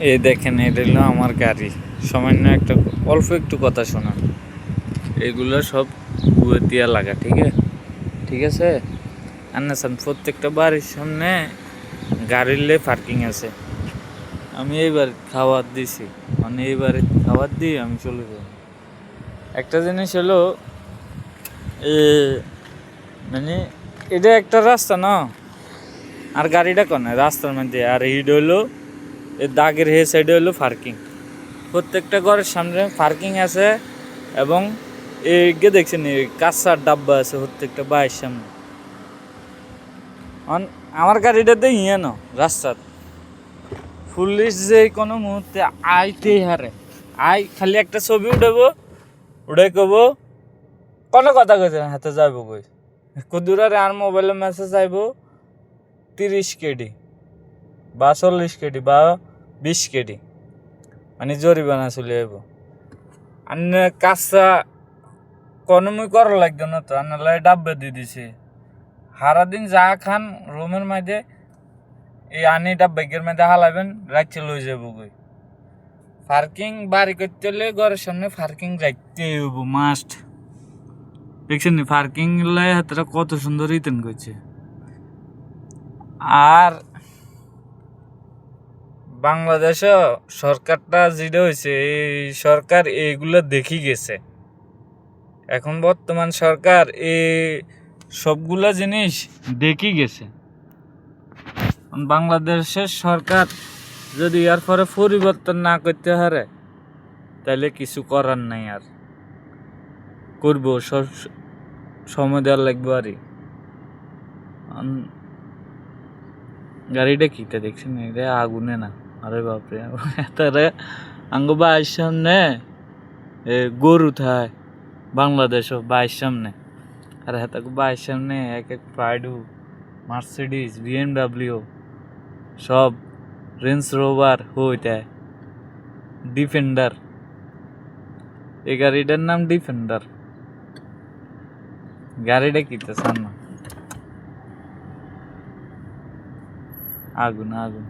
এই দেখেন, এটা হলো আমার গাড়ি। সামান্য একটা অল্প একটু কথা শোনা, এগুলো সব কুয়েতিয়া লাগা। ঠিক আছে। আন্নাসান প্রত্যেকটা বাড়ির সামনে গাড়ির পার্কিং আছে। আমি এইবার খাবার দিছি, মানে এইবারে খাবার দিই আমি চলে যাব। একটা জিনিস হলো মানে এটা একটা রাস্তা না, আর গাড়িটা কোন রাস্তার মধ্যে, আর এইড হইলো এই দাগের হে সাইডে হলো পার্কিং। প্রত্যেকটা ঘরের সামনে পার্কিং আছে, এবং এইগে দেখছেন কাঁচার ডাব্বা আছে প্রত্যেকটা বাইয়ের সামনে। আমার গাড়িটাতে ইয়ে ন রাস্তার পুলিশ যে কোনো মুহূর্তে আইতেই হারে। খালি একটা ছবি উঠাবো, উঠে কব কোনো কথা কইছে না, হাতে যাইব কই কুদুরারে, আর মোবাইলে মেসেজ আইব 30 কেডি বা 40 কেডি বা 20 কেডি, মানে জরিমানা চলে আইব। আর কাজটা কনমই করা লাগতো না তো, আনালাই ডাব্বে দিয়ে দিছে। সারাদিন যা খান রুমের মধ্যে এই আনি ডাব্বাইকের মধ্যে হালাবেন, রাখতে লই যাবো কই। পার্কিং বাড়ি করতে হলে ঘরের সামনে পার্কিং রাখতে হইব মাস্ট। দেখছেন নি পার্কিং লাই হাতটা কত সুন্দর রিটার্ন করছে। আর বাংলাদেশে সরকারটা যেটা হয়েছে, এই সরকার এইগুলো দেখি গেছে। এখন বর্তমান সরকার এই সবগুলা জিনিস দেখি গেছে। বাংলাদেশের সরকার যদি এর পরে পরিবর্তন না করতে পারে, তাহলে কিছু করার নাই। আর করবো সব সময় দেওয়ার লাগবে। আর গাড়িটা কিটা দেখছেন, এটা আগুনে না, আরে বাপরে। তারা আঙ্গ বাইর সামনে গরু থায় বাংলাদেশও বাইর সামনে, আর হাতে বাইর সামনে এক প্রাইডু, মার্সিডিজ, BMW, সব রেঞ্জ রোভার হইতে ডিফেন্ডার। এই গাড়িটার নাম ডিফেন্ডার। গাড়িটা কিটা সামনে আগুন আগুন।